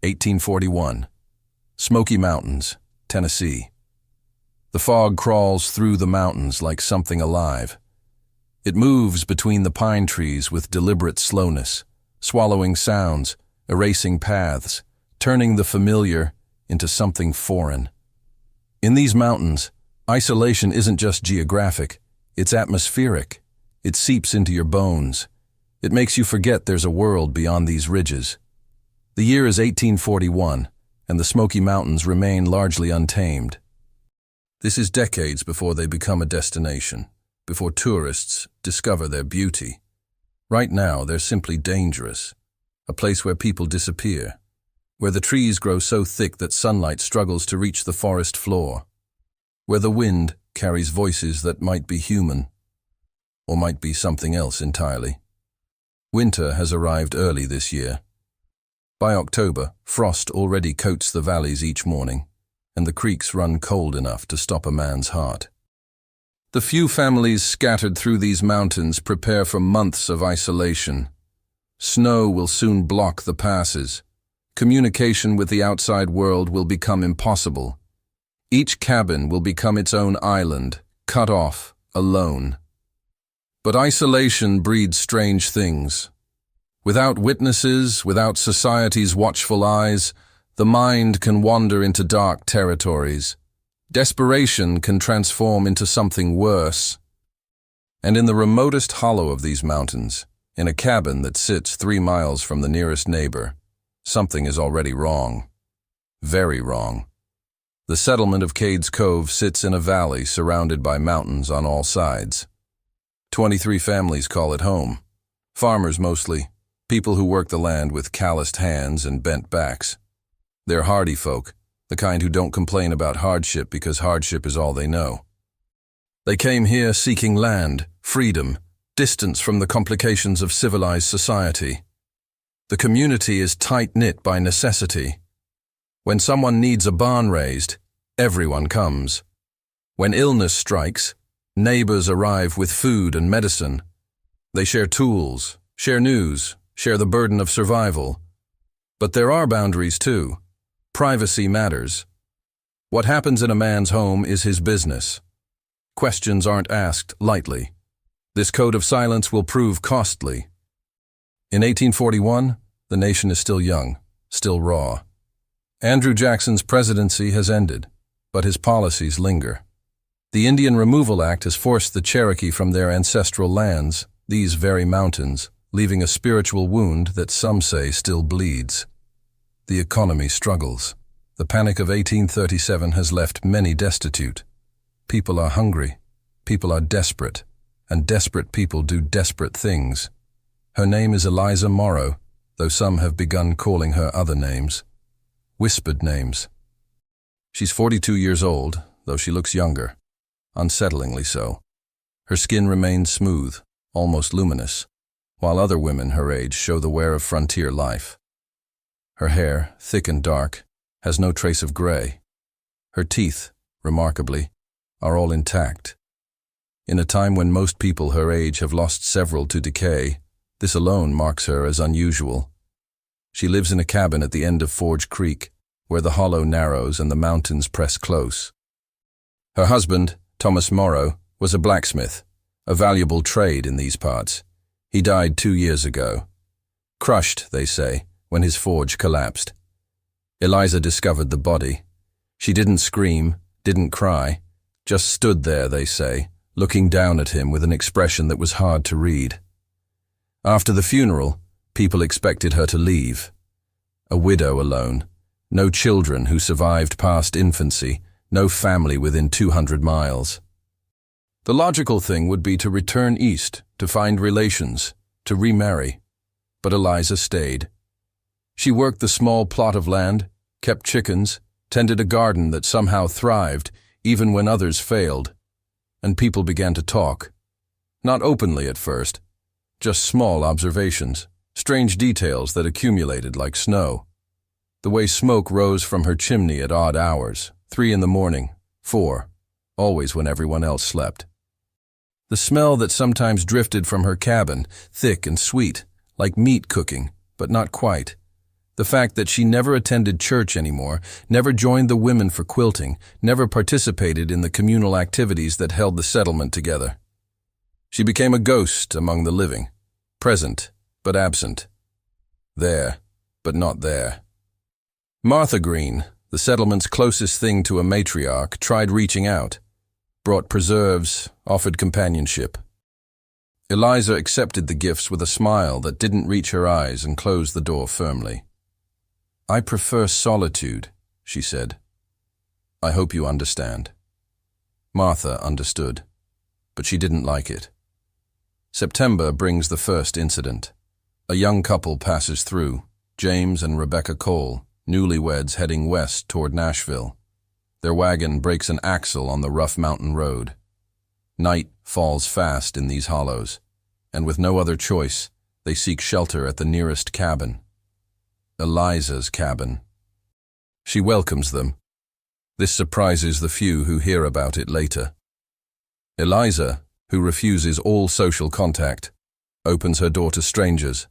1841. Smoky Mountains, Tennessee. The fog crawls through the mountains like something alive. It moves between the pine trees with deliberate slowness, swallowing sounds, erasing paths, turning the familiar into something foreign. In these mountains, isolation isn't just geographic, it's atmospheric. It seeps into your bones. It makes you forget there's a world beyond these ridges. The year is 1841, and the Smoky Mountains remain largely untamed. This is decades before they become a destination, before tourists discover their beauty. Right now, they're simply dangerous, a place where people disappear, where the trees grow so thick that sunlight struggles to reach the forest floor, where the wind carries voices that might be human, or might be something else entirely. Winter has arrived early this year. By October, frost already coats the valleys each morning, and the creeks run cold enough to stop a man's heart. The few families scattered through these mountains prepare for months of isolation. Snow will soon block the passes. Communication with the outside world will become impossible. Each cabin will become its own island, cut off, alone. But isolation breeds strange things. Without witnesses, without society's watchful eyes, the mind can wander into dark territories. Desperation can transform into something worse. And in the remotest hollow of these mountains, in a cabin that sits 3 miles from the nearest neighbor, something is already wrong. Very wrong. The settlement of Cades Cove sits in a valley surrounded by mountains on all sides. 23 families call it home. Farmers mostly, people who work the land with calloused hands and bent backs. They're hardy folk, the kind who don't complain about hardship because hardship is all they know. They came here seeking land, freedom, distance from the complications of civilized society. The community is tight-knit by necessity. When someone needs a barn raised, everyone comes. When illness strikes, neighbors arrive with food and medicine. They share tools, share news, share the burden of survival. But there are boundaries too. Privacy matters. What happens in a man's home is his business. Questions aren't asked lightly. This code of silence will prove costly. In 1841, the nation is still young, still raw. Andrew Jackson's presidency has ended, but his policies linger. The Indian Removal Act has forced the Cherokee from their ancestral lands, these very mountains, leaving a spiritual wound that some say still bleeds. The economy struggles. The Panic of 1837 has left many destitute. People are hungry. People are desperate. And desperate people do desperate things. Her name is Eliza Morrow, though some have begun calling her other names. Whispered names. She's 42 years old, though she looks younger. Unsettlingly so. Her skin remains smooth, almost luminous, while other women her age show the wear of frontier life. Her hair, thick and dark, has no trace of gray. Her teeth, remarkably, are all intact. In a time when most people her age have lost several to decay, this alone marks her as unusual. She lives in a cabin at the end of Forge Creek, where the hollow narrows and the mountains press close. Her husband, Thomas Morrow, was a blacksmith, a valuable trade in these parts. He died 2 years ago. Crushed, they say, when his forge collapsed. Eliza discovered the body. She didn't scream, didn't cry, just stood there, they say, looking down at him with an expression that was hard to read. After the funeral, people expected her to leave. A widow alone, no children who survived past infancy, no family within 200 miles. The logical thing would be to return east, to find relations, to remarry. But Eliza stayed. She worked the small plot of land, kept chickens, tended a garden that somehow thrived even when others failed. And people began to talk. Not openly at first, just small observations, strange details that accumulated like snow. The way smoke rose from her chimney at odd hours, 3 in the morning, 4, always when everyone else slept. The smell that sometimes drifted from her cabin, thick and sweet, like meat cooking, but not quite. The fact that she never attended church anymore, never joined the women for quilting, never participated in the communal activities that held the settlement together. She became a ghost among the living, present but absent, there but not there. Martha Green, the settlement's closest thing to a matriarch, tried reaching out, brought preserves, offered companionship. Eliza accepted the gifts with a smile that didn't reach her eyes and closed the door firmly. "I prefer solitude," she said. "I hope you understand." Martha understood, but she didn't like it. September brings the first incident. A young couple passes through, James and Rebecca Cole, newlyweds heading west toward Nashville. Their wagon breaks an axle on the rough mountain road. Night falls fast in these hollows, and with no other choice, they seek shelter at the nearest cabin. Eliza's cabin. She welcomes them. This surprises the few who hear about it later. Eliza, who refuses all social contact, opens her door to strangers,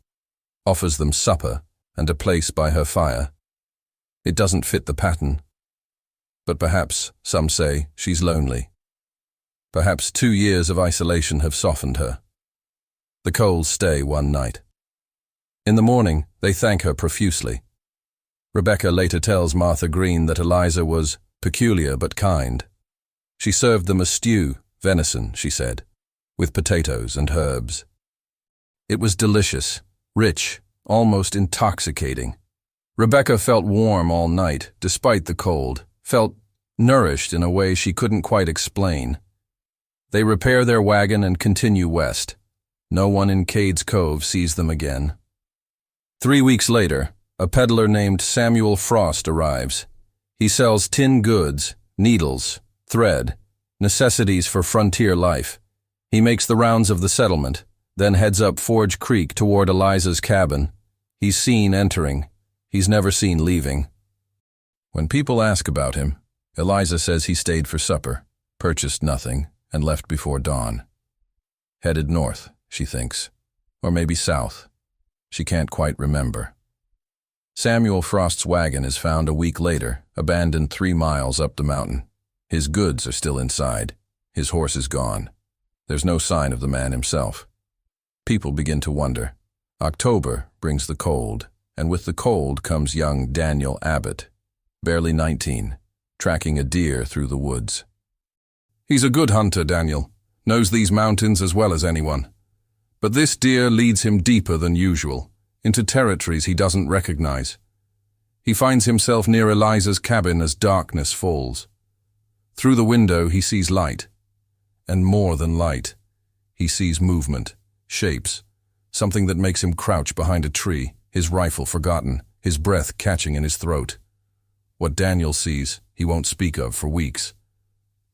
offers them supper and a place by her fire. It doesn't fit the pattern. But perhaps, some say, she's lonely. Perhaps 2 years of isolation have softened her. The Coles stay one night. In the morning, they thank her profusely. Rebecca later tells Martha Green that Eliza was peculiar but kind. She served them a stew, venison, she said, with potatoes and herbs. It was delicious, rich, almost intoxicating. Rebecca felt warm all night, despite the cold, felt nourished in a way she couldn't quite explain. They repair their wagon and continue west. No one in Cades Cove sees them again. 3 weeks later, a peddler named Samuel Frost arrives. He sells tin goods, needles, thread, necessities for frontier life. He makes the rounds of the settlement, then heads up Forge Creek toward Eliza's cabin. He's seen entering. He's never seen leaving. When people ask about him, Eliza says he stayed for supper, purchased nothing, and left before dawn. Headed north, she thinks, or maybe south. She can't quite remember. Samuel Frost's wagon is found a week later, abandoned 3 miles up the mountain. His goods are still inside. His horse is gone. There's no sign of the man himself. People begin to wonder. October brings the cold, and with the cold comes young Daniel Abbott, barely 19, tracking a deer through the woods. He's a good hunter, Daniel, knows these mountains as well as anyone. But this deer leads him deeper than usual, into territories he doesn't recognize. He finds himself near Eliza's cabin as darkness falls. Through the window he sees light, and more than light. He sees movement, shapes, something that makes him crouch behind a tree, his rifle forgotten, his breath catching in his throat. What Daniel sees, he won't speak of for weeks.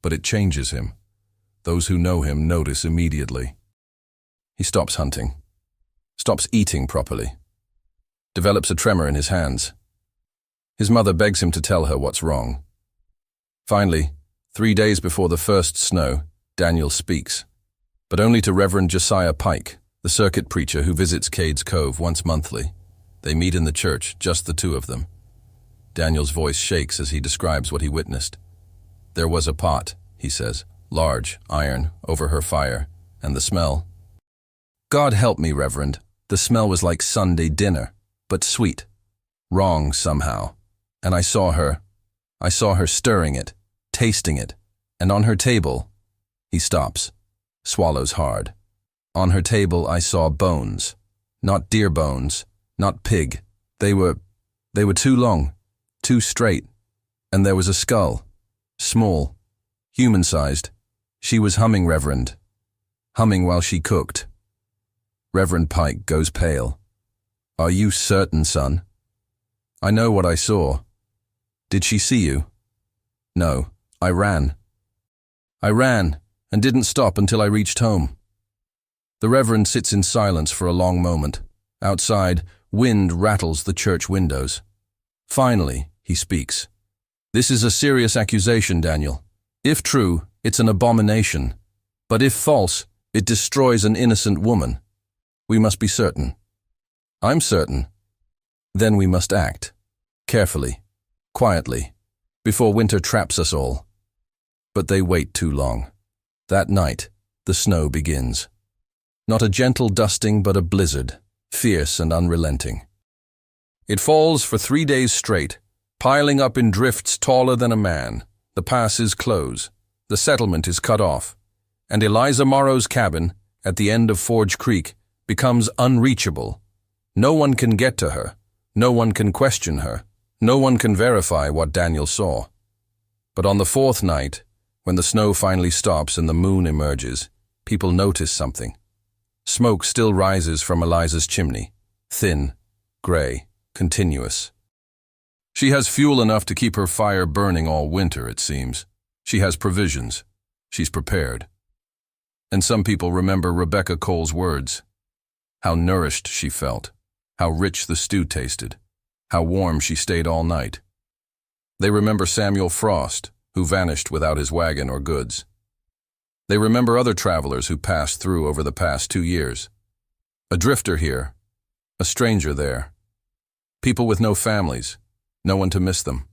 But it changes him. Those who know him notice immediately. He stops hunting, stops eating properly, develops a tremor in his hands. His mother begs him to tell her what's wrong. Finally, 3 days before the first snow, Daniel speaks, but only to Reverend Josiah Pike, the circuit preacher who visits Cades Cove once monthly. They meet in the church, just the two of them. Daniel's voice shakes as he describes what he witnessed. There was a pot, he says, large, iron, over her fire, and the smell. God help me, Reverend. The smell was like Sunday dinner, but sweet. Wrong somehow. And I saw her stirring it, tasting it, and on her table, he stops, swallows hard. On her table I saw bones, not deer bones, not pig. They were too long, too straight, and there was a skull, small, human-sized. She was humming, Reverend, humming while she cooked. Reverend Pike goes pale. Are you certain, son? I know what I saw. Did she see you? No, I ran. I ran and didn't stop until I reached home. The Reverend sits in silence for a long moment. Outside, wind rattles the church windows. Finally, he speaks. This is a serious accusation, Daniel. If true, it's an abomination. But if false, it destroys an innocent woman. We must be certain. I'm certain. Then we must act. Carefully. Quietly. Before winter traps us all. But they wait too long. That night, the snow begins. Not a gentle dusting, but a blizzard, fierce and unrelenting. It falls for 3 days straight, piling up in drifts taller than a man. The passes close. The settlement is cut off. And Eliza Morrow's cabin, at the end of Forge Creek, becomes unreachable. No one can get to her. No one can question her. No one can verify what Daniel saw. But on the 4th night, when the snow finally stops and the moon emerges, people notice something. Smoke still rises from Eliza's chimney, thin, gray, continuous. She has fuel enough to keep her fire burning all winter, it seems. She has provisions. She's prepared. And some people remember Rebecca Cole's words. How nourished she felt. How rich the stew tasted. How warm she stayed all night. They remember Samuel Frost, who vanished without his wagon or goods. They remember other travelers who passed through over the past 2 years. A drifter here, a stranger there. People with no families, no one to miss them.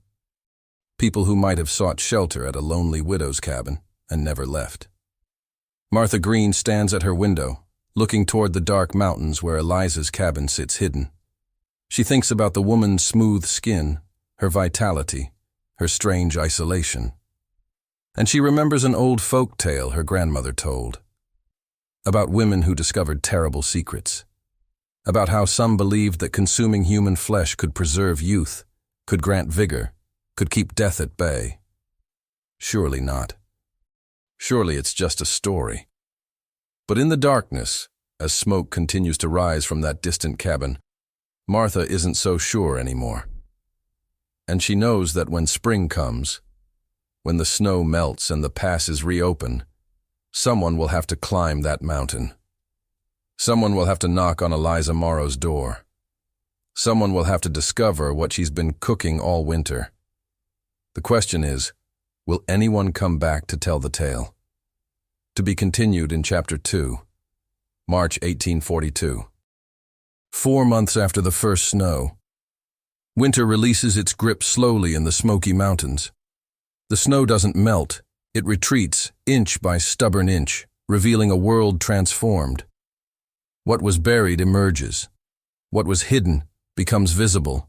People who might have sought shelter at a lonely widow's cabin and never left. Martha Green stands at her window, looking toward the dark mountains where Eliza's cabin sits hidden. She thinks about the woman's smooth skin, her vitality, her strange isolation. And she remembers an old folk tale her grandmother told. About women who discovered terrible secrets. About how some believed that consuming human flesh could preserve youth, could grant vigor, could keep death at bay. Surely not. Surely it's just a story. But in the darkness, as smoke continues to rise from that distant cabin, Martha isn't so sure anymore. And she knows that when spring comes, when the snow melts and the passes reopen, someone will have to climb that mountain. Someone will have to knock on Eliza Morrow's door. Someone will have to discover what she's been cooking all winter. The question is, will anyone come back to tell the tale? To be continued in Chapter 2, March 1842. 4 months after the first snow, winter releases its grip slowly in the Smoky Mountains. The snow doesn't melt, it retreats inch by stubborn inch, revealing a world transformed. What was buried emerges. What was hidden becomes visible.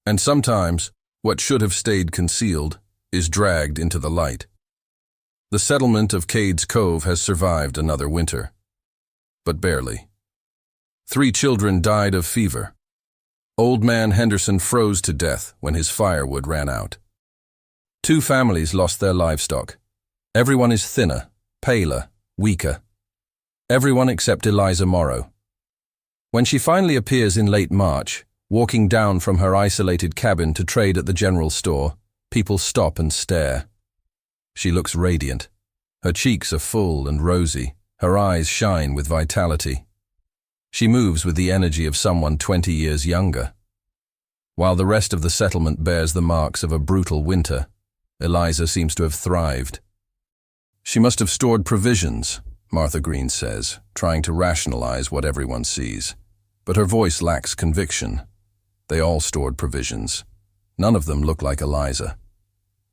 And sometimes, what should have stayed concealed is dragged into the light. The settlement of Cades Cove has survived another winter. But barely. 3 children died of fever. Old man Henderson froze to death when his firewood ran out. 2 families lost their livestock. Everyone is thinner, paler, weaker. Everyone except Eliza Morrow. When she finally appears in late March, walking down from her isolated cabin to trade at the general store, people stop and stare. She looks radiant. Her cheeks are full and rosy. Her eyes shine with vitality. She moves with the energy of someone 20 years younger. While the rest of the settlement bears the marks of a brutal winter, Eliza seems to have thrived. She must have stored provisions, Martha Green says, trying to rationalize what everyone sees. But her voice lacks conviction. They all stored provisions. None of them look like Eliza.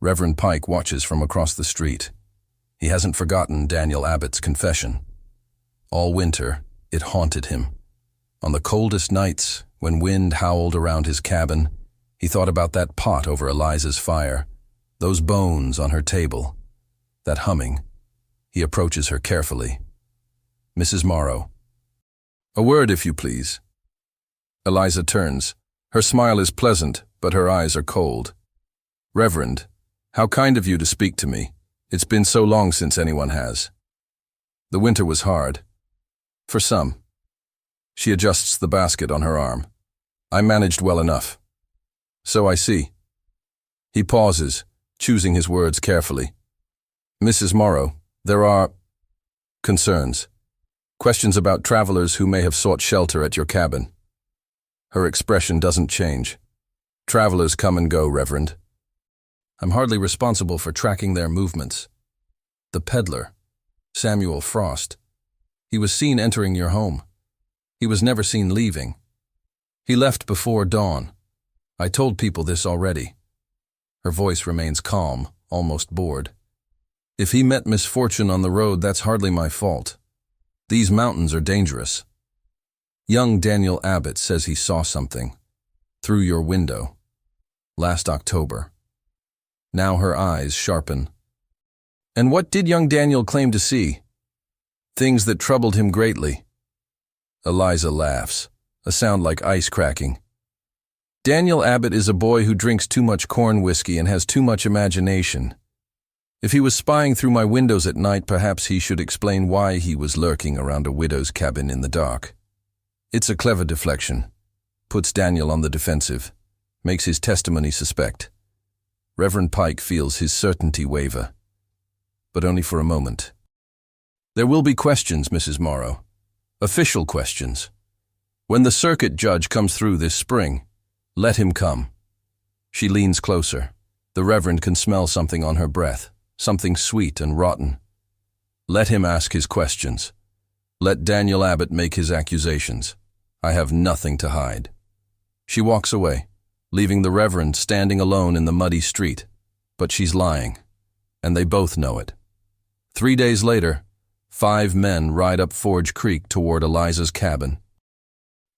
Reverend Pike watches from across the street. He hasn't forgotten Daniel Abbott's confession. All winter, it haunted him. On the coldest nights, when wind howled around his cabin, he thought about that pot over Eliza's fire, those bones on her table, that humming. He approaches her carefully. Mrs. Morrow. A word, if you please. Eliza turns. Her smile is pleasant, but her eyes are cold. Reverend, how kind of you to speak to me. It's been so long since anyone has. The winter was hard. For some. She adjusts the basket on her arm. I managed well enough. So I see. He pauses, choosing his words carefully. Mrs. Morrow, there are concerns. Questions about travelers who may have sought shelter at your cabin. Her expression doesn't change. Travelers come and go, Reverend. I'm hardly responsible for tracking their movements. The peddler, Samuel Frost, he was seen entering your home. He was never seen leaving. He left before dawn. I told people this already. Her voice remains calm, almost bored. If he met misfortune on the road, that's hardly my fault. These mountains are dangerous. Young Daniel Abbott says he saw something. Through your window. Last October. Now her eyes sharpen. And what did young Daniel claim to see? Things that troubled him greatly. Eliza laughs, a sound like ice cracking. Daniel Abbott is a boy who drinks too much corn whiskey and has too much imagination. If he was spying through my windows at night, perhaps he should explain why he was lurking around a widow's cabin in the dark. It's a clever deflection. Puts Daniel on the defensive. Makes his testimony suspect. Reverend Pike feels his certainty waver. But only for a moment. There will be questions, Mrs. Morrow. Official questions. When the circuit judge comes through this spring, let him come. She leans closer. The Reverend can smell something on her breath, something sweet and rotten. Let him ask his questions. Let Daniel Abbott make his accusations. I have nothing to hide. She walks away, leaving the Reverend standing alone in the muddy street. But she's lying, and they both know it. 3 days later, 5 men ride up Forge Creek toward Eliza's cabin.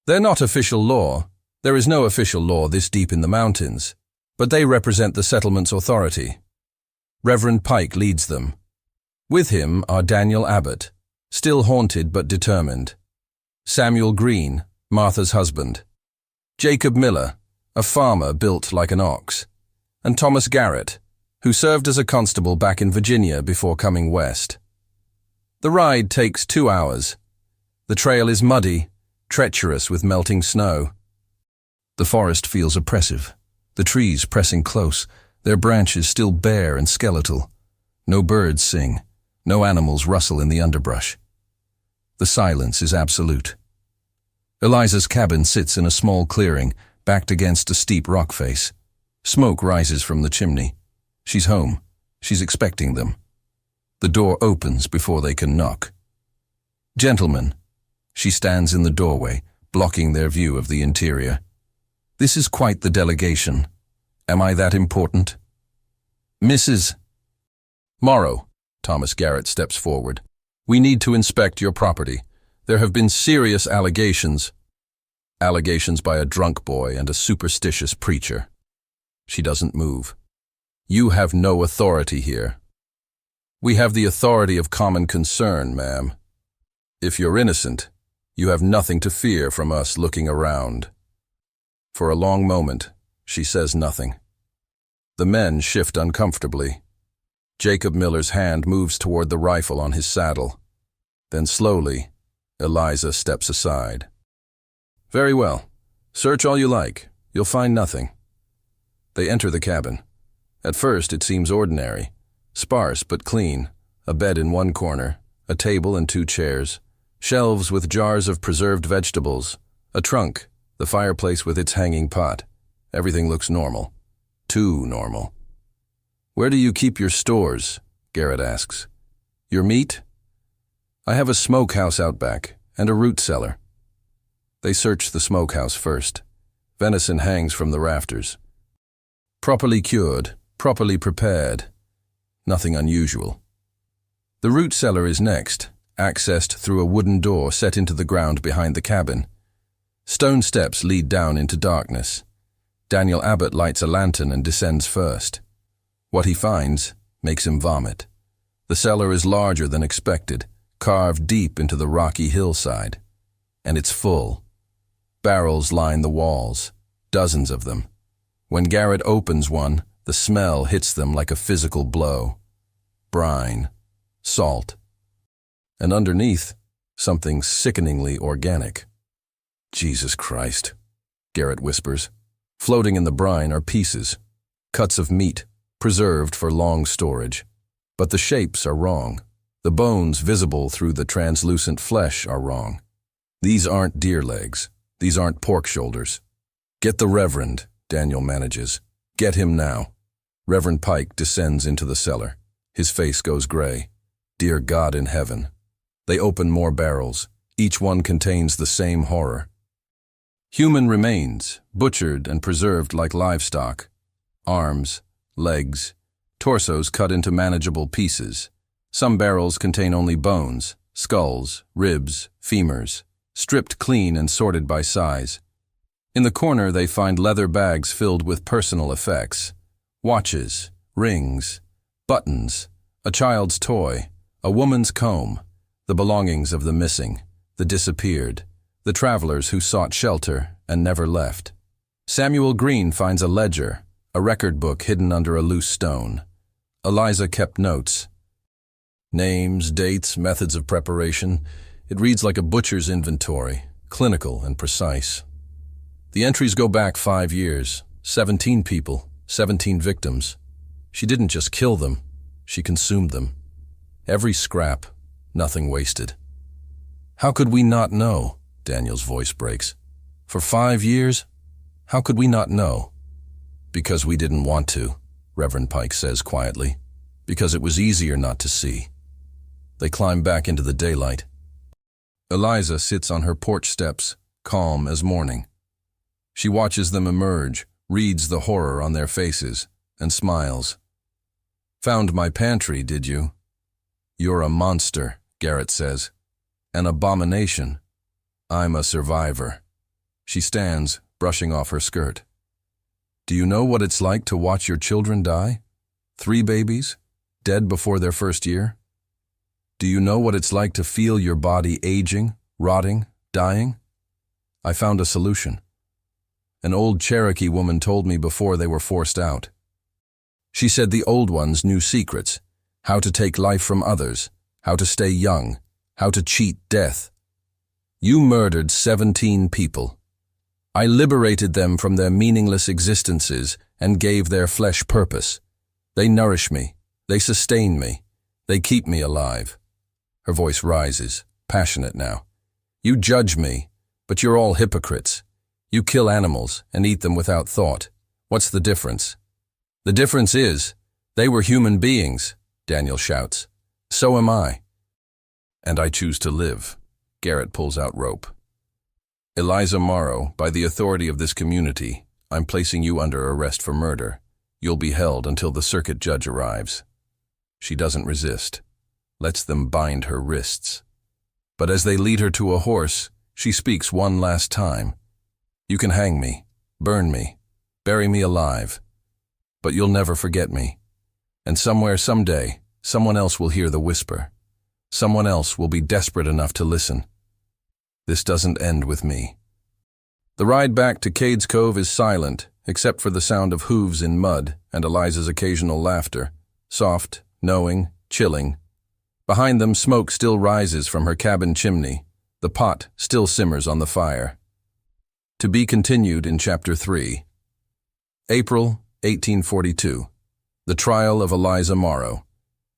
They're not official law. There is no official law this deep in the mountains, but they represent the settlement's authority. Reverend Pike leads them. With him are Daniel Abbott, still haunted but determined. Samuel Green, Martha's husband. Jacob Miller, a farmer built like an ox. And Thomas Garrett, who served as a constable back in Virginia before coming west. The ride takes 2 hours. The trail is muddy, treacherous with melting snow. The forest feels oppressive, the trees pressing close, their branches still bare and skeletal. No birds sing, no animals rustle in the underbrush. The silence is absolute. Eliza's cabin sits in a small clearing, backed against a steep rock face. Smoke rises from the chimney. She's home. She's expecting them. The door opens before they can knock. Gentlemen. She stands in the doorway, blocking their view of the interior. This is quite the delegation. Am I that important? Mrs. Morrow, Thomas Garrett steps forward. We need to inspect your property. There have been serious allegations. Allegations by a drunk boy and a superstitious preacher. She doesn't move. You have no authority here. We have the authority of common concern, ma'am. If you're innocent, you have nothing to fear from us looking around. For a long moment, she says nothing. The men shift uncomfortably. Jacob Miller's hand moves toward the rifle on his saddle. Then slowly, Eliza steps aside. Very well. Search all you like. You'll find nothing. They enter the cabin. At first, it seems ordinary. Sparse but clean. A bed in one corner, a table and 2 chairs, shelves with jars of preserved vegetables, a trunk, the fireplace with its hanging pot. Everything looks normal. Too normal. Where do you keep your stores? Garrett asks. Your meat? I have a smokehouse out back and a root cellar. They search the smokehouse first. Venison hangs from the rafters. Properly cured, properly prepared. Nothing unusual. The root cellar is next, accessed through a wooden door set into the ground behind the cabin. Stone steps lead down into darkness. Daniel Abbott lights a lantern and descends first. What he finds makes him vomit. The cellar is larger than expected, carved deep into the rocky hillside. And it's full. Barrels line the walls, dozens of them. When Garrett opens one, the smell hits them like a physical blow. Brine, salt, and underneath, something sickeningly organic. Jesus Christ, Garrett whispers. Floating in the brine are pieces, cuts of meat, preserved for long storage. But the shapes are wrong. The bones visible through the translucent flesh are wrong. These aren't deer legs. These aren't pork shoulders. Get the Reverend, Daniel manages. Get him now. Reverend Pike descends into the cellar. His face goes gray. Dear God in heaven. They open more barrels. Each one contains the same horror. Human remains, butchered and preserved like livestock. Arms, legs, torsos cut into manageable pieces. Some barrels contain only bones, skulls, ribs, femurs, stripped clean and sorted by size. In the corner they find leather bags filled with personal effects. Watches, rings, buttons, a child's toy, a woman's comb, the belongings of the missing, the disappeared, the travelers who sought shelter and never left. Samuel Green finds a ledger, a record book hidden under a loose stone. Eliza kept notes. Names, dates, methods of preparation. It reads like a butcher's inventory, clinical and precise. The entries go back 5 years, 17 people, 17 victims. She didn't just kill them, she consumed them. Every scrap, nothing wasted. How could we not know? Daniel's voice breaks. For 5 years? How could we not know? Because we didn't want to, Reverend Pike says quietly. Because it was easier not to see. They climb back into the daylight. Eliza sits on her porch steps, calm as morning. She watches them emerge, reads the horror on their faces, and smiles. Found my pantry, did you? You're a monster, Garrett says. An abomination. I'm a survivor. She stands, brushing off her skirt. Do you know what it's like to watch your children die? 3 babies, dead before their first year? Do you know what it's like to feel your body aging, rotting, dying? I found a solution. An old Cherokee woman told me before they were forced out. She said the old ones knew secrets, how to take life from others, how to stay young, how to cheat death. You murdered 17 people. I liberated them from their meaningless existences and gave their flesh purpose. They nourish me, they sustain me, they keep me alive. Her voice rises, passionate now. You judge me, but you're all hypocrites. You kill animals and eat them without thought. What's the difference? The difference is, they were human beings, Daniel shouts. So am I. And I choose to live. Garrett pulls out rope. Eliza Morrow, by the authority of this community, I'm placing you under arrest for murder. You'll be held until the circuit judge arrives. She doesn't resist, lets them bind her wrists. But as they lead her to a horse, she speaks one last time. You can hang me, burn me, bury me alive, but you'll never forget me. And somewhere, someday, someone else will hear the whisper. Someone else will be desperate enough to listen. This doesn't end with me. The ride back to Cades Cove is silent, except for the sound of hooves in mud and Eliza's occasional laughter, soft, knowing, chilling. Behind them, smoke still rises from her cabin chimney. The pot still simmers on the fire. To be continued in Chapter 3. April 1842. The trial of Eliza Morrow.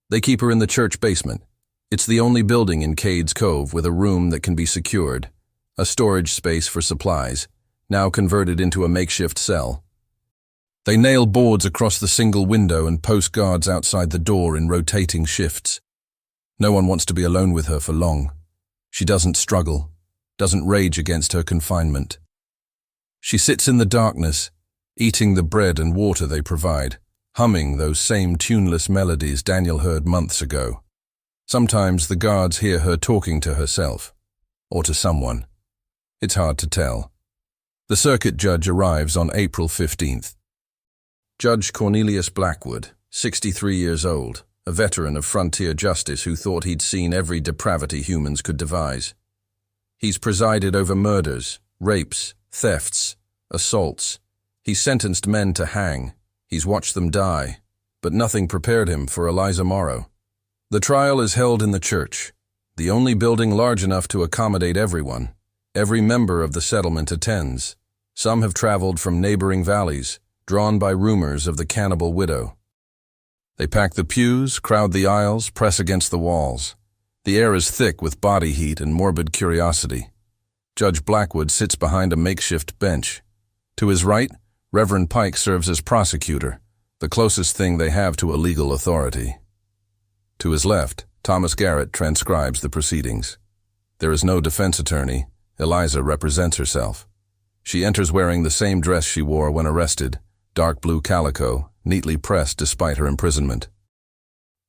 They keep her in the church basement. It's the only building in Cades Cove with a room that can be secured, a storage space for supplies, now converted into a makeshift cell. They nail boards across the single window and post guards outside the door in rotating shifts. No one wants to be alone with her for long. She doesn't struggle, doesn't rage against her confinement. She sits in the darkness, eating the bread and water they provide, humming those same tuneless melodies Daniel heard months ago. Sometimes the guards hear her talking to herself, or to someone. It's hard to tell. The circuit judge arrives on April 15th. Judge Cornelius Blackwood, 63 years old, a veteran of frontier justice who thought he'd seen every depravity humans could devise. He's presided over murders, rapes, thefts, assaults. He's sentenced men to hang. He's watched them die, but nothing prepared him for Eliza Morrow. The trial is held in the church, the only building large enough to accommodate everyone. Every member of the settlement attends. Some have traveled from neighboring valleys, drawn by rumors of the cannibal widow. They pack the pews, crowd the aisles, press against the walls. The air is thick with body heat and morbid curiosity. Judge Blackwood sits behind a makeshift bench. To his right, Reverend Pike serves as prosecutor, the closest thing they have to a legal authority. To his left, Thomas Garrett transcribes the proceedings. There is no defense attorney. Eliza represents herself. She enters wearing the same dress she wore when arrested, dark blue calico, neatly pressed despite her imprisonment.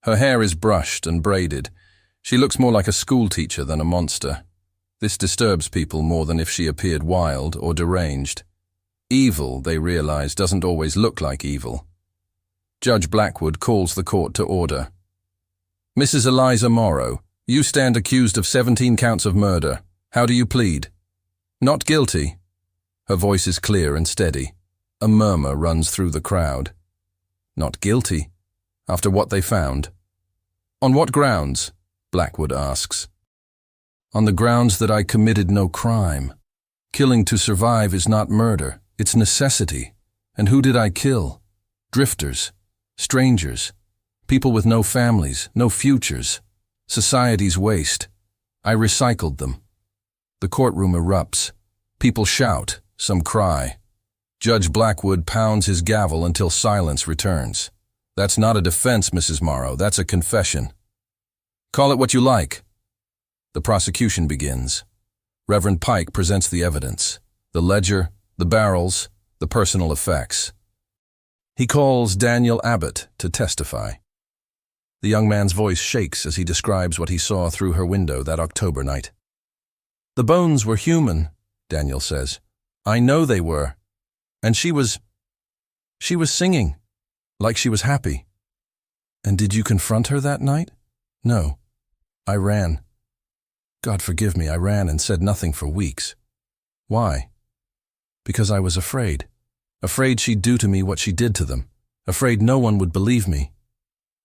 Her hair is brushed and braided. She looks more like a schoolteacher than a monster. This disturbs people more than if she appeared wild or deranged. Evil, they realize, doesn't always look like evil. Judge Blackwood calls the court to order. Mrs. Eliza Morrow, you stand accused of 17 counts of murder. How do you plead? Not guilty. Her voice is clear and steady. A murmur runs through the crowd. Not guilty? After what they found? On what grounds? Blackwood asks. On the grounds that I committed no crime. Killing to survive is not murder, it's necessity. And who did I kill? Drifters, strangers, people with no families, no futures, society's waste. I recycled them. The courtroom erupts. People shout, some cry. Judge Blackwood pounds his gavel until silence returns. That's not a defense, Mrs. Morrow, that's a confession. Call it what you like. The prosecution begins. Reverend Pike presents the evidence, the ledger, the barrels, the personal effects. He calls Daniel Abbott to testify. The young man's voice shakes as he describes what he saw through her window that October night. The bones were human, Daniel says. I know they were. And she was singing, like she was happy. And did you confront her that night? No. I ran. God forgive me, I ran and said nothing for weeks. Why? Because I was afraid. Afraid she'd do to me what she did to them. Afraid no one would believe me.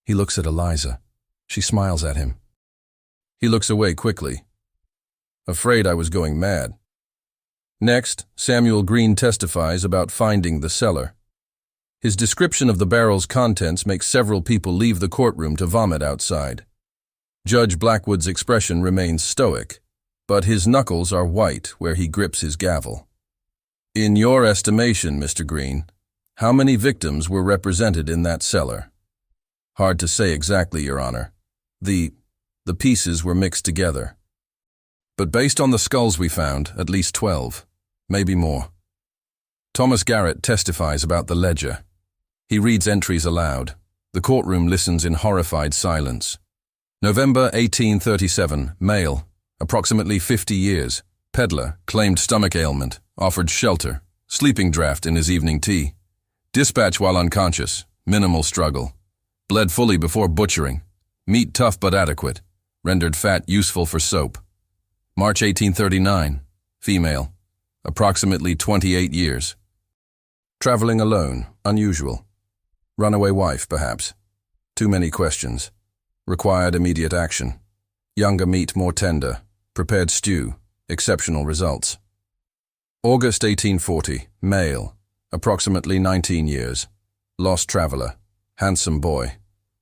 He looks at Eliza. She smiles at him. He looks away quickly. Afraid I was going mad. Next, Samuel Green testifies about finding the cellar. His description of the barrel's contents makes several people leave the courtroom to vomit outside. Judge Blackwood's expression remains stoic, but his knuckles are white where he grips his gavel. In your estimation, Mr. Green, how many victims were represented in that cellar? Hard to say exactly, Your Honor. The pieces were mixed together. But based on the skulls we found, at least 12, maybe more. Thomas Garrett testifies about the ledger. He reads entries aloud. The courtroom listens in horrified silence. November 1837, male, approximately 50 years, peddler, claimed stomach ailment, offered shelter, sleeping draught in his evening tea. Dispatch while unconscious, minimal struggle. Bled fully before butchering. Meat tough but adequate. Rendered fat useful for soap. March 1839, female, approximately 28 years. Traveling alone, unusual. Runaway wife, perhaps. Too many questions. Required immediate action. Younger meat more tender. Prepared stew. Exceptional results. August 1840, male, approximately 19 years. Lost traveler. Handsome boy.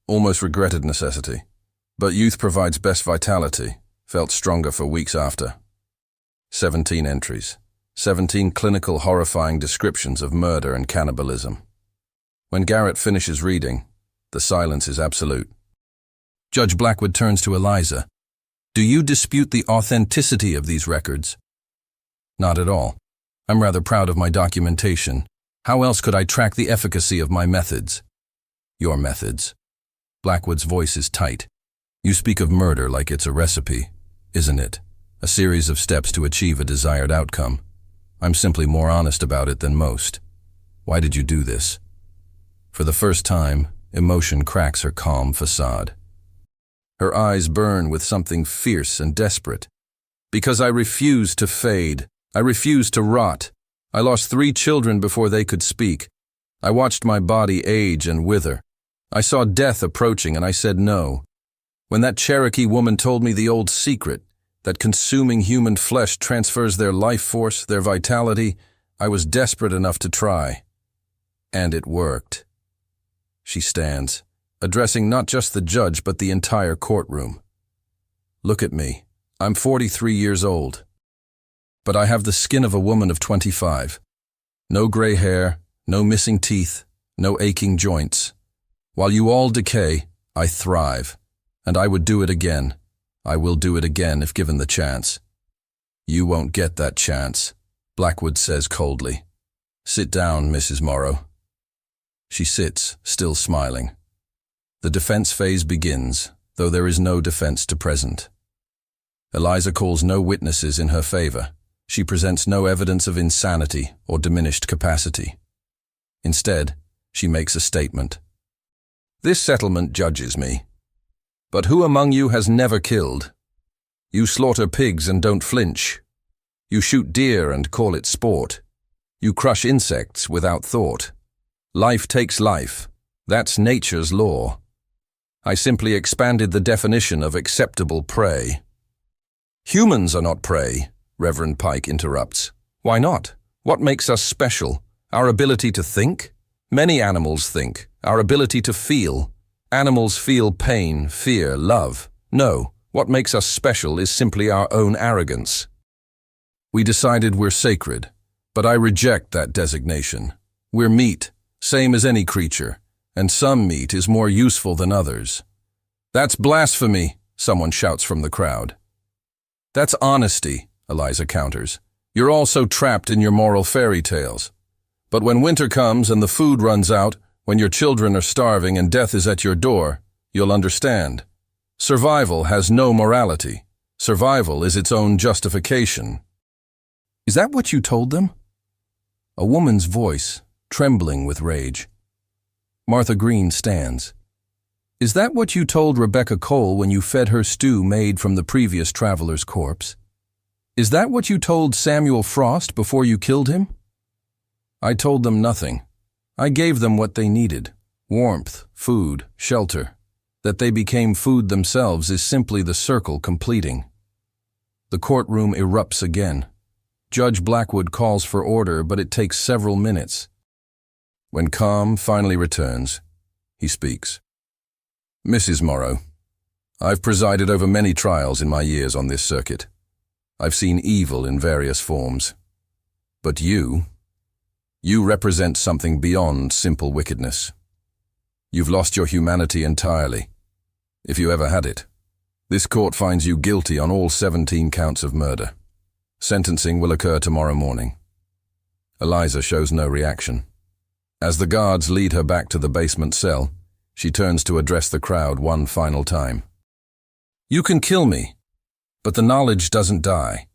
Almost regretted necessity. But youth provides best vitality. Felt stronger for weeks after. 17 entries. 17 clinical horrifying descriptions of murder and cannibalism. When Garrett finishes reading, the silence is absolute. Judge Blackwood turns to Eliza. Do you dispute the authenticity of these records? Not at all. I'm rather proud of my documentation. How else could I track the efficacy of my methods? Your methods. Blackwood's voice is tight. You speak of murder like it's a recipe, isn't it? A series of steps to achieve a desired outcome. I'm simply more honest about it than most. Why did you do this? For the first time, emotion cracks her calm facade. Her eyes burn with something fierce and desperate. Because I refused to fade. I refused to rot. I lost 3 children before they could speak. I watched my body age and wither. I saw death approaching and I said no. When that Cherokee woman told me the old secret, that consuming human flesh transfers their life force, their vitality, I was desperate enough to try. And it worked. She stands, addressing not just the judge but the entire courtroom. Look at me. I'm 43 years old. But I have the skin of a woman of 25. No gray hair, no missing teeth, no aching joints. While you all decay, I thrive. And I would do it again. I will do it again if given the chance. You won't get that chance, Blackwood says coldly. "Sit down, Mrs. Morrow." She sits, still smiling. The defense phase begins, though there is no defense to present. Eliza calls no witnesses in her favor. She presents no evidence of insanity or diminished capacity. Instead, she makes a statement. "This settlement judges me. But who among you has never killed? You slaughter pigs and don't flinch. You shoot deer and call it sport. You crush insects without thought. Life takes life. That's nature's law. I simply expanded the definition of acceptable prey." "Humans are not prey," Reverend Pike interrupts. "Why not? What makes us special? Our ability to think? Many animals think. Our ability to feel. Animals feel pain, fear, love. No, what makes us special is simply our own arrogance. We decided we're sacred, but I reject that designation. We're meat, same as any creature, and some meat is more useful than others." "That's blasphemy," someone shouts from the crowd. "That's honesty," Eliza counters. "You're all so trapped in your moral fairy tales. But when winter comes and the food runs out, when your children are starving and death is at your door, you'll understand. Survival has no morality. Survival is its own justification." "Is that what you told them?" A woman's voice, trembling with rage. Martha Green stands. "Is that what you told Rebecca Cole when you fed her stew made from the previous traveler's corpse? Is that what you told Samuel Frost before you killed him?" "I told them nothing. I gave them what they needed, warmth, food, shelter. That they became food themselves is simply the circle completing." The courtroom erupts again. Judge Blackwood calls for order, but it takes several minutes. When calm finally returns, he speaks. "Mrs. Morrow, I've presided over many trials in my years on this circuit. I've seen evil in various forms. But you represent something beyond simple wickedness. You've lost your humanity entirely, if you ever had it. This court finds you guilty on all 17 counts of murder. Sentencing will occur tomorrow morning." Eliza shows no reaction. As the guards lead her back to the basement cell, she turns to address the crowd one final time. "You can kill me, but the knowledge doesn't die.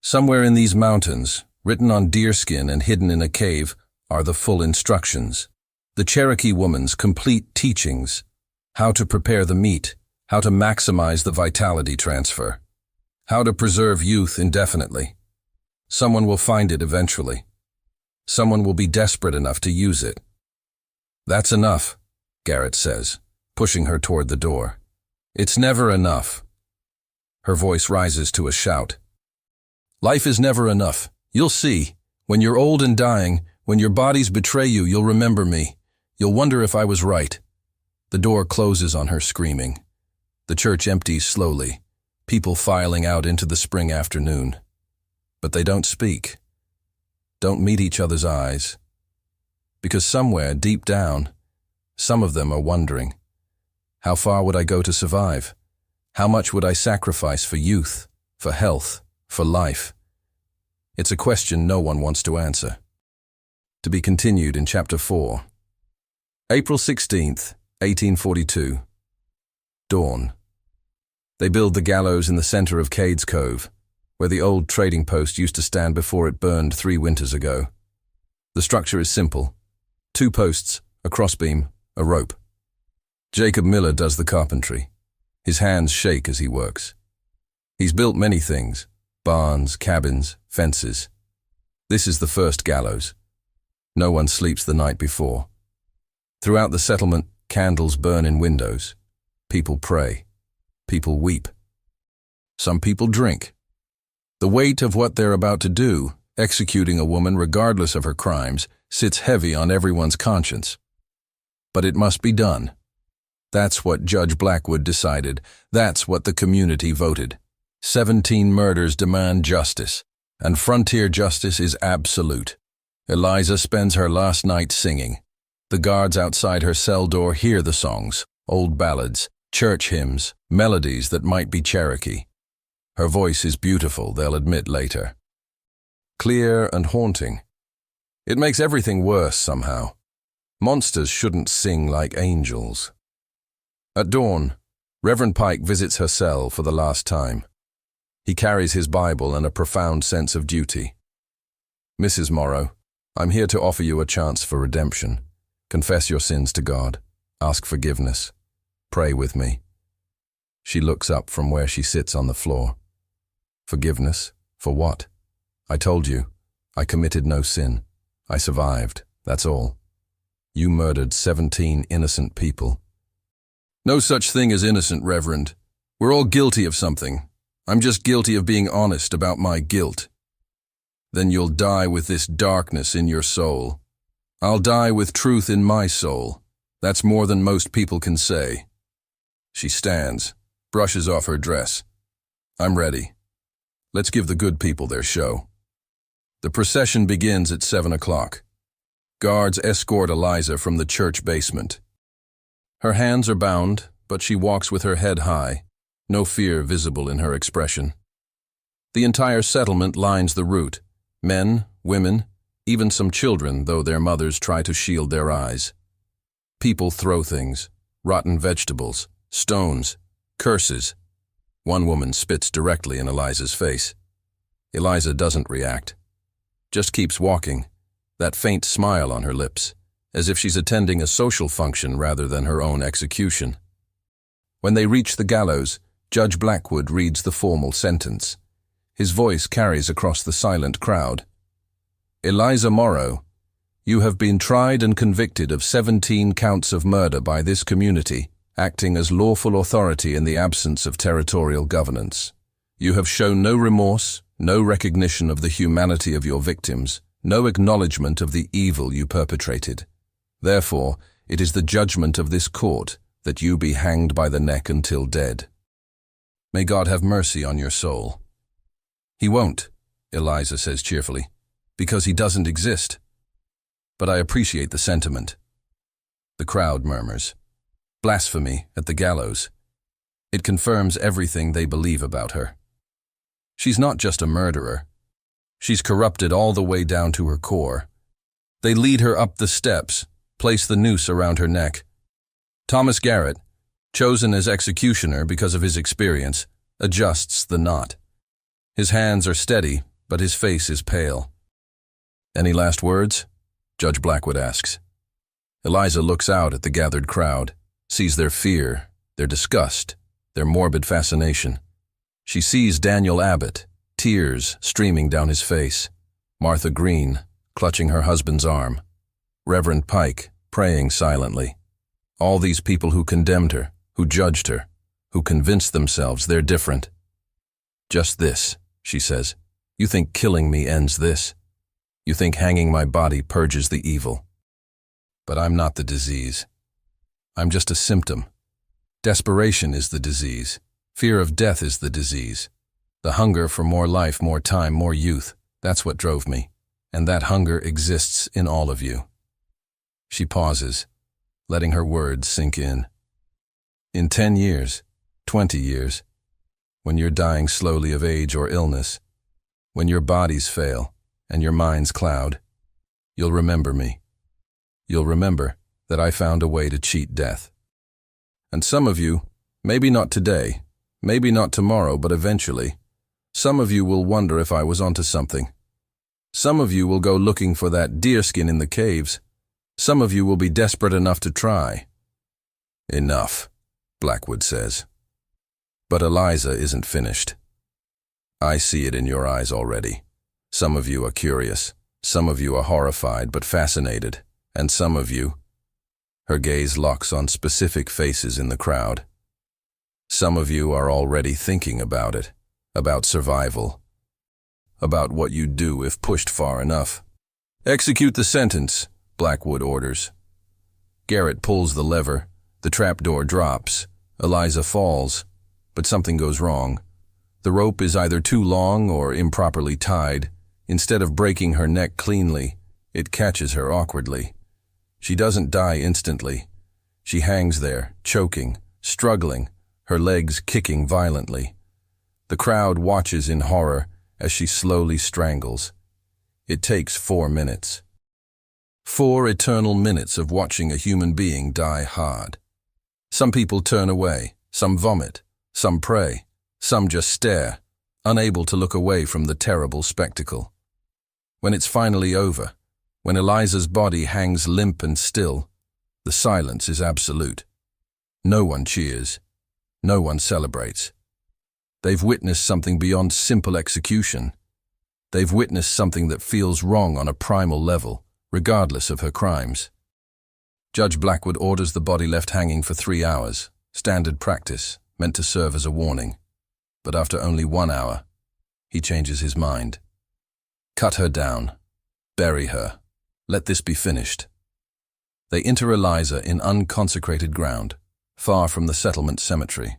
Somewhere in these mountains, written on deerskin and hidden in a cave, are the full instructions. The Cherokee woman's complete teachings. How to prepare the meat, how to maximize the vitality transfer, how to preserve youth indefinitely. Someone will find it eventually. Someone will be desperate enough to use it." "That's enough," Garrett says, pushing her toward the door. "It's never enough." Her voice rises to a shout. "Life is never enough. You'll see. When you're old and dying, when your bodies betray you, you'll remember me. You'll wonder if I was right." The door closes on her, screaming. The church empties slowly, people filing out into the spring afternoon. But they don't speak, don't meet each other's eyes. Because somewhere, deep down, some of them are wondering, how far would I go to survive? How much would I sacrifice for youth, for health, for life? It's a question no one wants to answer. To be continued in Chapter 4. April 16th, 1842. Dawn. They build the gallows in the center of Cades Cove, where the old trading post used to stand before it burned 3 winters ago. The structure is simple. 2 posts, a crossbeam, a rope. Jacob Miller does the carpentry. His hands shake as he works. He's built many things: barns, cabins, fences. This is the first gallows. No one sleeps the night before. Throughout the settlement, candles burn in windows. People pray. People weep. Some people drink. The weight of what they're about to do, executing a woman regardless of her crimes, sits heavy on everyone's conscience. But it must be done. That's what Judge Blackwood decided. That's what the community voted. 17 murders demand justice, and frontier justice is absolute. Eliza spends her last night singing. The guards outside her cell door hear the songs, old ballads, church hymns, melodies that might be Cherokee. Her voice is beautiful, they'll admit later. clear and haunting. It makes everything worse somehow. Monsters shouldn't sing like angels. At dawn, Reverend Pike visits her cell for the last time. He carries his Bible and a profound sense of duty. "Mrs. Morrow, I'm here to offer you a chance for redemption. Confess your sins to God. Ask forgiveness. Pray with me." She looks up from where she sits on the floor. "Forgiveness? For what? I told you. I committed no sin. I survived, that's all. You murdered 17 innocent people." "No such thing as innocent, Reverend. We're all guilty of something. I'm just guilty of being honest about my guilt." "Then you'll die with this darkness in your soul. I'll die with truth in my soul. That's more than most people can say." She stands, brushes off her dress. "I'm ready. Let's give the good people their show." The procession begins at 7 o'clock. Guards escort Eliza from the church basement. Her hands are bound, but she walks with her head high, no fear visible in her expression. The entire settlement lines the route. Men, women, even some children, though their mothers try to shield their eyes. People throw things, rotten vegetables, stones, curses. One woman spits directly in Eliza's face. Eliza doesn't react. Just keeps walking, that faint smile on her lips, as if she's attending a social function rather than her own execution. When they reach the gallows, Judge Blackwood reads the formal sentence. His voice carries across the silent crowd. "Eliza Morrow, you have been tried and convicted of 17 counts of murder by this community, acting as lawful authority in the absence of territorial governance. You have shown no remorse, no recognition of the humanity of your victims, no acknowledgement of the evil you perpetrated. Therefore, it is the judgment of this court that you be hanged by the neck until dead. May God have mercy on your soul." "He won't," Eliza says cheerfully, "because he doesn't exist. But I appreciate the sentiment." The crowd murmurs. Blasphemy at the gallows. It confirms everything they believe about her. She's not just a murderer. She's corrupted all the way down to her core. They lead her up the steps, place the noose around her neck. Thomas Garrett, chosen as executioner because of his experience, adjusts the knot. His hands are steady, but his face is pale. "Any last words?" Judge Blackwood asks. Eliza looks out at the gathered crowd, sees their fear, their disgust, their morbid fascination. She sees Daniel Abbott, tears streaming down his face, Martha Green clutching her husband's arm, Reverend Pike praying silently. All these people who condemned her, who judged her, who convinced themselves they're different. "Just this," she says. "You think killing me ends this? You think hanging my body purges the evil? But I'm not the disease. I'm just a symptom. Desperation is the disease. Fear of death is the disease. The hunger for more life, more time, more youth, that's what drove me. And that hunger exists in all of you." She pauses, letting her words sink in. "In 10 years, 20 years, when you're dying slowly of age or illness, when your bodies fail and your minds cloud, you'll remember me. You'll remember that I found a way to cheat death. And some of you, maybe not today, maybe not tomorrow, but eventually, some of you will wonder if I was onto something. Some of you will go looking for that deerskin in the caves. Some of you will be desperate enough to try." "Enough," Blackwood says. But Eliza isn't finished. "I see it in your eyes already. Some of you are curious, some of you are horrified but fascinated, and some of you—" Her gaze locks on specific faces in the crowd. "Some of you are already thinking about it, about survival, about what you'd do if pushed far enough." "Execute the sentence," Blackwood orders. Garrett pulls the lever, the trapdoor drops, Eliza falls, but something goes wrong. The rope is either too long or improperly tied. Instead of breaking her neck cleanly, it catches her awkwardly. She doesn't die instantly. She hangs there, choking, struggling, her legs kicking violently. The crowd watches in horror as she slowly strangles. It takes 4 minutes. 4 eternal minutes of watching a human being die hard. Some people turn away, some vomit, some pray, some just stare, unable to look away from the terrible spectacle. When it's finally over, when Eliza's body hangs limp and still, the silence is absolute. No one cheers. No one celebrates. They've witnessed something beyond simple execution. They've witnessed something that feels wrong on a primal level, regardless of her crimes. Judge Blackwood orders the body left hanging for 3 hours, standard practice, meant to serve as a warning. But after only 1 hour, he changes his mind. Cut her down. Bury her. Let this be finished. They inter Eliza in unconsecrated ground, far from the settlement cemetery.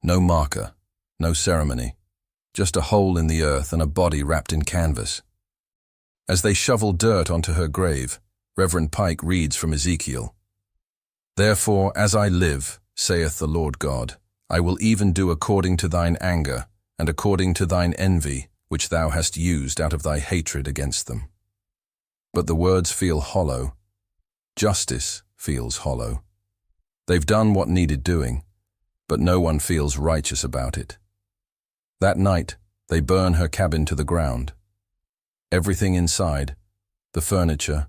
No marker, no ceremony, just a hole in the earth and a body wrapped in canvas. As they shovel dirt onto her grave, Reverend Pike reads from Ezekiel. Therefore, as I live, saith the Lord God, I will even do according to thine anger, and according to thine envy, which thou hast used out of thy hatred against them. But the words feel hollow. Justice feels hollow. They've done what needed doing, but no one feels righteous about it. That night, they burn her cabin to the ground. Everything inside, the furniture,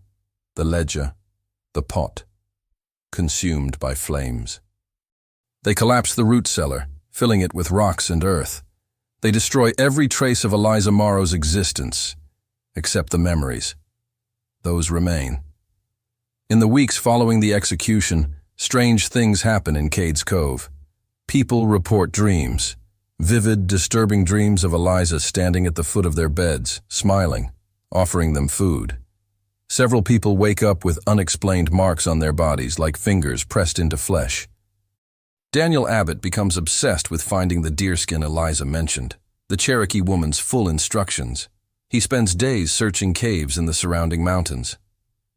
the ledger, the pot, consumed by flames. They collapse the root cellar, filling it with rocks and earth. They destroy every trace of Eliza Morrow's existence, except the memories. Those remain. In the weeks following the execution, strange things happen in Cades Cove. People report dreams, vivid, disturbing dreams of Eliza standing at the foot of their beds, smiling, offering them food. Several people wake up with unexplained marks on their bodies like fingers pressed into flesh. Daniel Abbott becomes obsessed with finding the deerskin Eliza mentioned, the Cherokee woman's full instructions. He spends days searching caves in the surrounding mountains.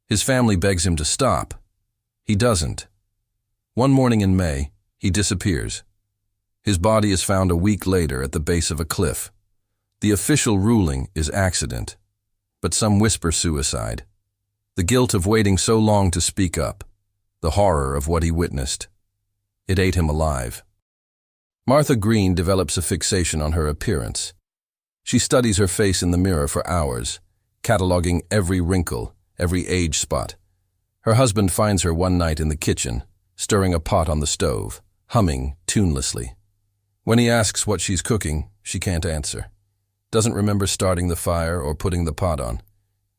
His family begs him to stop. He doesn't. One morning in May, he disappears. His body is found a week later at the base of a cliff. The official ruling is accident, but some whisper suicide. The guilt of waiting so long to speak up, the horror of what he witnessed. It ate him alive. Martha Green develops a fixation on her appearance. She studies her face in the mirror for hours, cataloging every wrinkle, every age spot. Her husband finds her one night in the kitchen, stirring a pot on the stove, humming tunelessly. When he asks what she's cooking, she can't answer. Doesn't remember starting the fire or putting the pot on.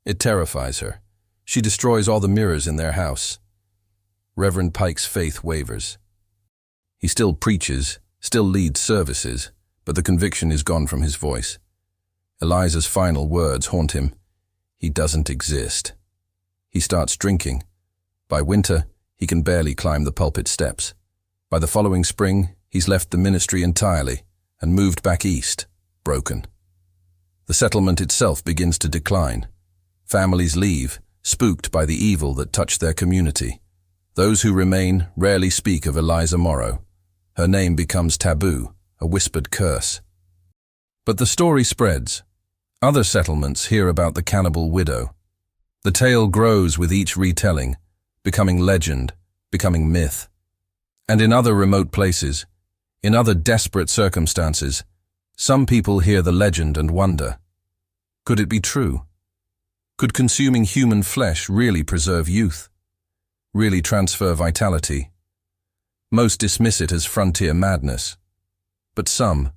It terrifies her. She destroys all the mirrors in their house. Reverend Pike's faith wavers. He still preaches, still leads services, but the conviction is gone from his voice. Eliza's final words haunt him. He doesn't exist. He starts drinking. By winter, he can barely climb the pulpit steps. By the following spring, he's left the ministry entirely and moved back east, broken. The settlement itself begins to decline. Families leave, spooked by the evil that touched their community. Those who remain rarely speak of Eliza Morrow. Her name becomes taboo, a whispered curse. But the story spreads. Other settlements hear about the cannibal widow. The tale grows with each retelling, becoming legend, becoming myth. And in other remote places, in other desperate circumstances, some people hear the legend and wonder. Could it be true? Could consuming human flesh really preserve youth? Really transfer vitality? Most dismiss it as frontier madness. But some,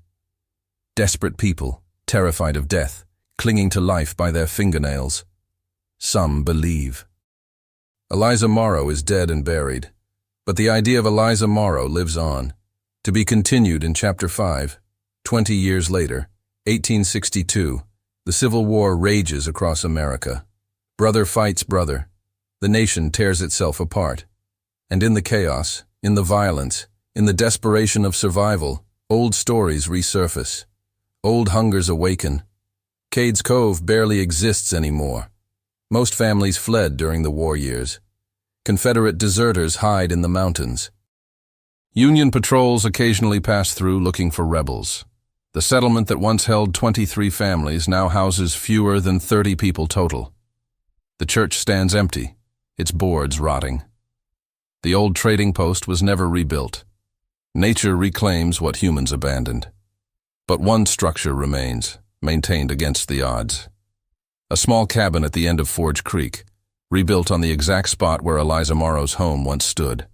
desperate people, terrified of death, clinging to life by their fingernails, some believe. Eliza Morrow is dead and buried, but the idea of Eliza Morrow lives on, to be continued in Chapter 5. 20 years later, 1862, the Civil War rages across America. Brother fights brother. The nation tears itself apart. And in the chaos, in the violence, in the desperation of survival, old stories resurface. Old hungers awaken. Cades Cove barely exists anymore. Most families fled during the war years. Confederate deserters hide in the mountains. Union patrols occasionally pass through looking for rebels. The settlement that once held 23 families now houses fewer than 30 people total. The church stands empty, its boards rotting. The old trading post was never rebuilt. Nature reclaims what humans abandoned. But one structure remains, maintained against the odds. A small cabin at the end of Forge Creek, rebuilt on the exact spot where Eliza Morrow's home once stood.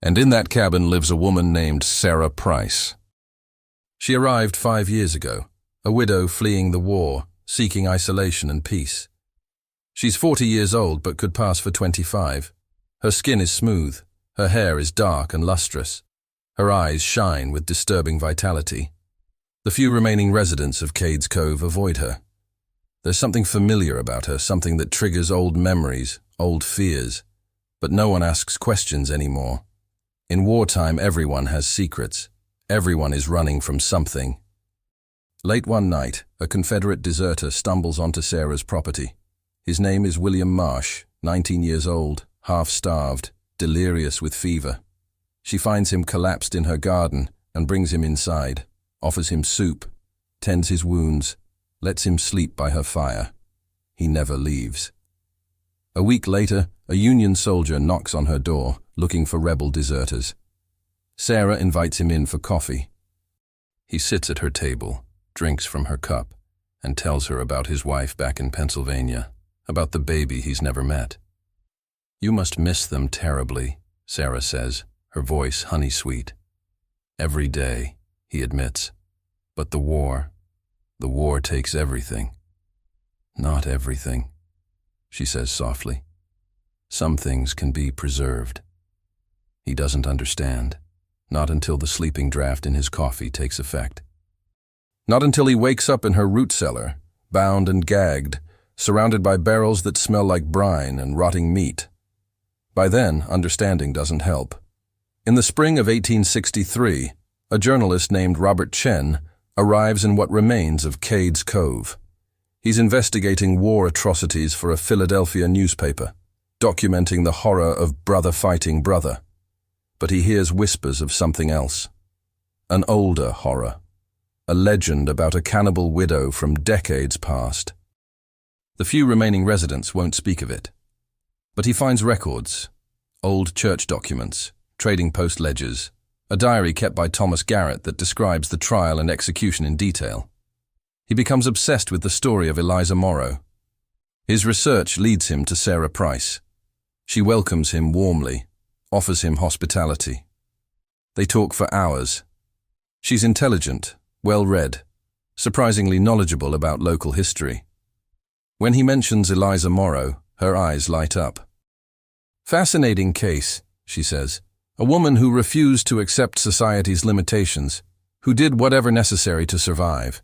And in that cabin lives a woman named Sarah Price. She arrived 5 years ago, a widow fleeing the war, seeking isolation and peace. She's 40 years old but could pass for 25. Her skin is smooth, her hair is dark and lustrous. Her eyes shine with disturbing vitality. The few remaining residents of Cades Cove avoid her. There's something familiar about her, something that triggers old memories, old fears. But no one asks questions anymore. In wartime, everyone has secrets. Everyone is running from something. Late one night, a Confederate deserter stumbles onto Sarah's property. His name is William Marsh, 19 years old, half-starved, delirious with fever. She finds him collapsed in her garden and brings him inside, offers him soup, tends his wounds, lets him sleep by her fire. He never leaves. A week later, a Union soldier knocks on her door, looking for rebel deserters. Sarah invites him in for coffee. He sits at her table, drinks from her cup, and tells her about his wife back in Pennsylvania, about the baby he's never met. "You must miss them terribly," Sarah says, her voice honey-sweet. "Every day," he admits. "But the war takes everything." "Not everything," she says softly. "Some things can be preserved." He doesn't understand. Not until the sleeping draft in his coffee takes effect. Not until he wakes up in her root cellar, bound and gagged, surrounded by barrels that smell like brine and rotting meat. By then, understanding doesn't help. In the spring of 1863, a journalist named Robert Chen arrives in what remains of Cades Cove. He's investigating war atrocities for a Philadelphia newspaper, documenting the horror of brother fighting brother. But he hears whispers of something else. An older horror. A legend about a cannibal widow from decades past. The few remaining residents won't speak of it. But he finds records, old church documents, trading post ledgers, a diary kept by Thomas Garrett that describes the trial and execution in detail. He becomes obsessed with the story of Eliza Morrow. His research leads him to Sarah Price. She welcomes him warmly, offers him hospitality. They talk for hours. She's intelligent, well-read, surprisingly knowledgeable about local history. When he mentions Eliza Morrow, her eyes light up. "Fascinating case," she says. "A woman who refused to accept society's limitations, who did whatever necessary to survive.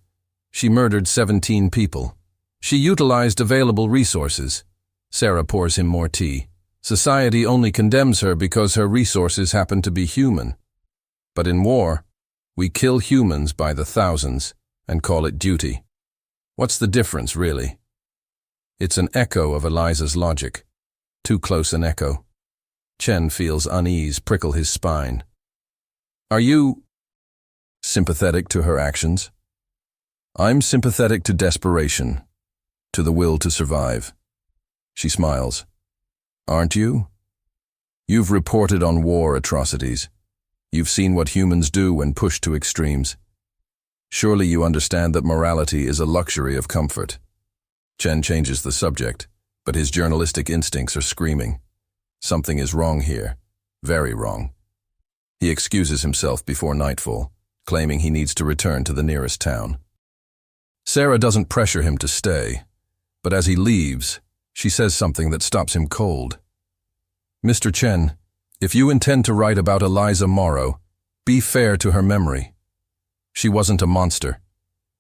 She murdered 17 people. She utilized available resources." Sarah pours him more tea. "Society only condemns her because her resources happen to be human. But in war, we kill humans by the thousands and call it duty. What's the difference, really?" It's an echo of Eliza's logic. Too close an echo. Chen feels unease prickle his spine. "Are you sympathetic to her actions?" "I'm sympathetic to desperation, to the will to survive." She smiles. "Aren't you? You've reported on war atrocities. You've seen what humans do when pushed to extremes. Surely you understand that morality is a luxury of comfort." Chen changes the subject, but his journalistic instincts are screaming. Something is wrong here. Very wrong. He excuses himself before nightfall, claiming he needs to return to the nearest town. Sarah doesn't pressure him to stay, but as he leaves, she says something that stops him cold. "Mr. Chen, if you intend to write about Eliza Morrow, be fair to her memory. She wasn't a monster.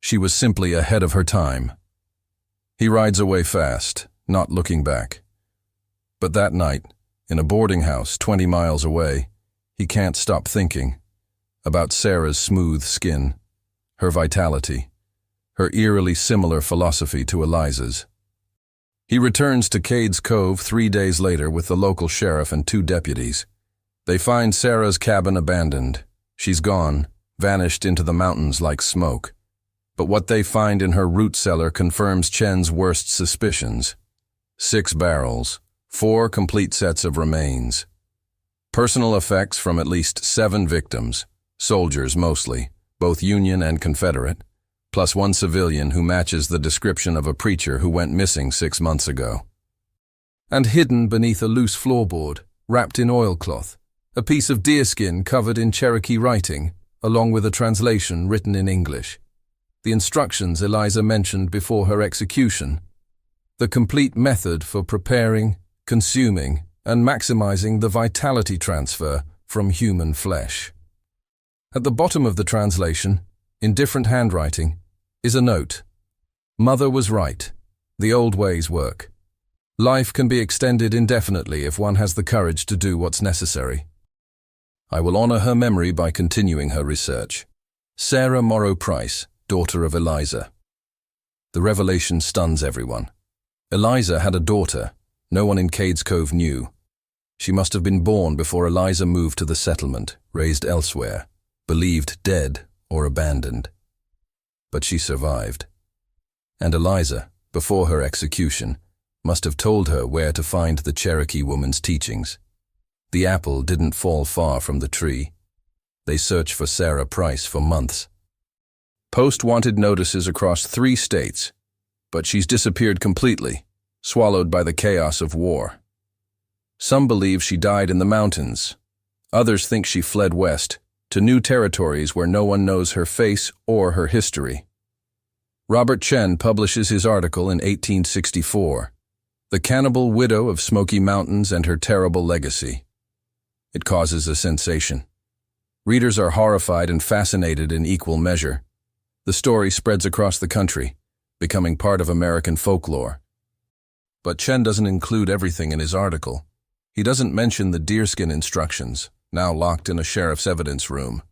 She was simply ahead of her time." He rides away fast, not looking back. But that night, in a boarding house 20 miles away, he can't stop thinking about Sarah's smooth skin, her vitality, her eerily similar philosophy to Eliza's. He returns to Cades Cove 3 days later with the local sheriff and 2 deputies. They find Sarah's cabin abandoned. She's gone, vanished into the mountains like smoke. But what they find in her root cellar confirms Chen's worst suspicions. 6 barrels, 4 complete sets of remains. Personal effects from at least 7 victims, soldiers mostly, both Union and Confederate, plus 1 civilian who matches the description of a preacher who went missing 6 months ago. And hidden beneath a loose floorboard, wrapped in oilcloth, a piece of deerskin covered in Cherokee writing, along with a translation written in English. The instructions Eliza mentioned before her execution. The complete method for preparing, consuming, and maximizing the vitality transfer from human flesh. At the bottom of the translation, in different handwriting, is a note. Mother was right. The old ways work. Life can be extended indefinitely if one has the courage to do what's necessary. I will honor her memory by continuing her research. Sarah Morrow Price, daughter of Eliza. The revelation stuns everyone. Eliza had a daughter. No one in Cades Cove knew. She must have been born before Eliza moved to the settlement, raised elsewhere, believed dead or abandoned. But she survived. And Eliza, before her execution, must have told her where to find the Cherokee woman's teachings. The apple didn't fall far from the tree. They searched for Sarah Price for months. Post wanted notices across 3 states, but she's disappeared completely, swallowed by the chaos of war. Some believe she died in the mountains. Others think she fled west, to new territories where no one knows her face or her history. Robert Chen publishes his article in 1864, The Cannibal Widow of Smoky Mountains and Her Terrible Legacy. It causes a sensation. Readers are horrified and fascinated in equal measure. The story spreads across the country, becoming part of American folklore. But Chen doesn't include everything in his article. He doesn't mention the deerskin instructions, now locked in a sheriff's evidence room.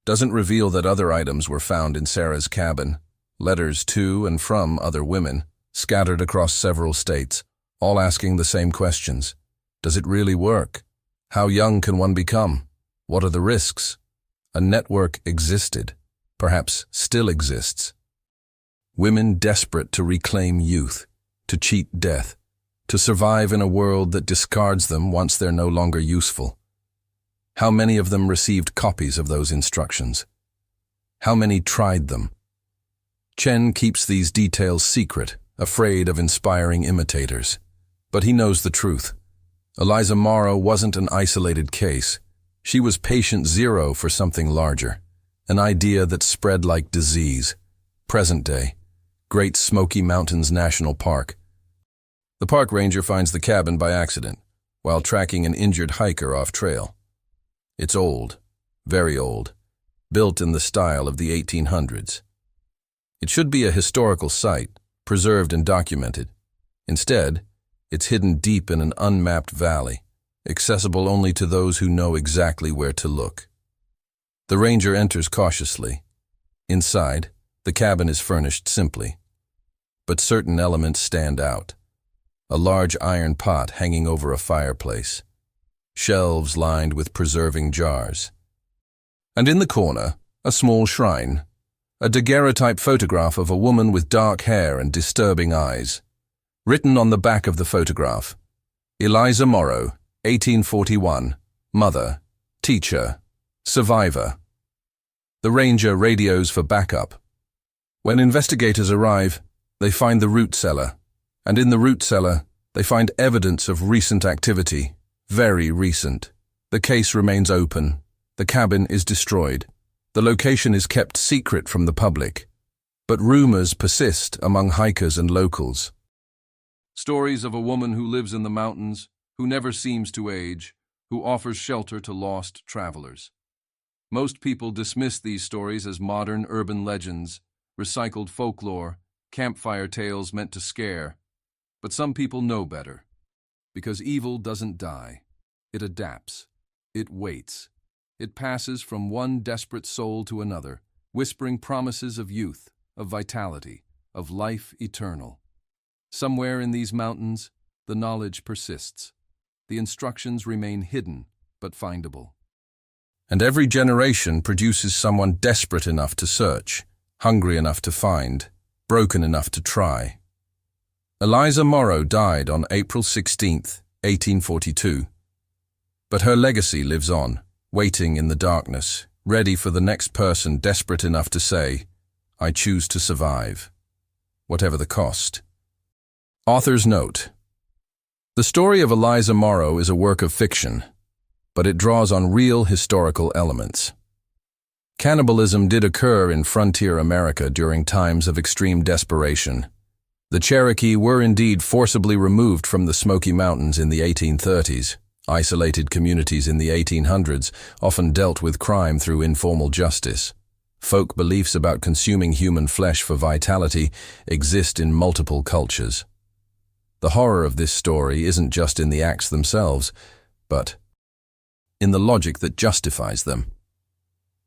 Doesn't reveal that other items were found in Sarah's cabin, letters to and from other women, scattered across several states, all asking the same questions. Does it really work? How young can one become? What are the risks? A network existed, perhaps still exists. Women desperate to reclaim youth, to cheat death, to survive in a world that discards them once they're no longer useful. How many of them received copies of those instructions? How many tried them? Chen keeps these details secret, afraid of inspiring imitators. But he knows the truth. Eliza Morrow wasn't an isolated case. She was patient zero for something larger, an idea that spread like disease. Present day, Great Smoky Mountains National Park. The park ranger finds the cabin by accident, while tracking an injured hiker off trail. It's old, very old, built in the style of the 1800s. It should be a historical site, preserved and documented. Instead, it's hidden deep in an unmapped valley, accessible only to those who know exactly where to look. The ranger enters cautiously. Inside, the cabin is furnished simply. But certain elements stand out. A large iron pot hanging over a fireplace. Shelves lined with preserving jars. And in the corner, a small shrine. A daguerreotype photograph of a woman with dark hair and disturbing eyes. Written on the back of the photograph, Eliza Morrow, 1841, mother, teacher, survivor. The ranger radios for backup. When investigators arrive, they find the root cellar, and in the root cellar, they find evidence of recent activity, very recent. The case remains open. The cabin is destroyed. The location is kept secret from the public, but rumors persist among hikers and locals. Stories of a woman who lives in the mountains, who never seems to age, who offers shelter to lost travelers. Most people dismiss these stories as modern urban legends, recycled folklore, campfire tales meant to scare. But some people know better. Because evil doesn't die. It adapts. It waits. It passes from one desperate soul to another, whispering promises of youth, of vitality, of life eternal. Somewhere in these mountains, the knowledge persists. The instructions remain hidden, but findable. and every generation produces someone desperate enough to search, hungry enough to find, broken enough to try. Eliza Morrow died on April 16, 1842. But her legacy lives on, waiting in the darkness, ready for the next person desperate enough to say, "I choose to survive," whatever the cost. Author's note: the story of Eliza Morrow is a work of fiction, but it draws on real historical elements. Cannibalism did occur in frontier America during times of extreme desperation. The Cherokee were indeed forcibly removed from the Smoky Mountains in the 1830s. Isolated communities in the 1800s often dealt with crime through informal justice. Folk beliefs about consuming human flesh for vitality exist in multiple cultures. The horror of this story isn't just in the acts themselves, but in the logic that justifies them.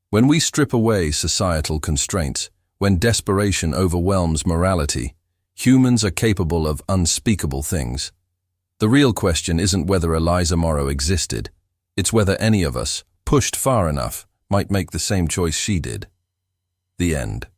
When we strip away societal constraints, when desperation overwhelms morality, humans are capable of unspeakable things. The real question isn't whether Eliza Morrow existed, it's whether any of us, pushed far enough, might make the same choice she did. The end.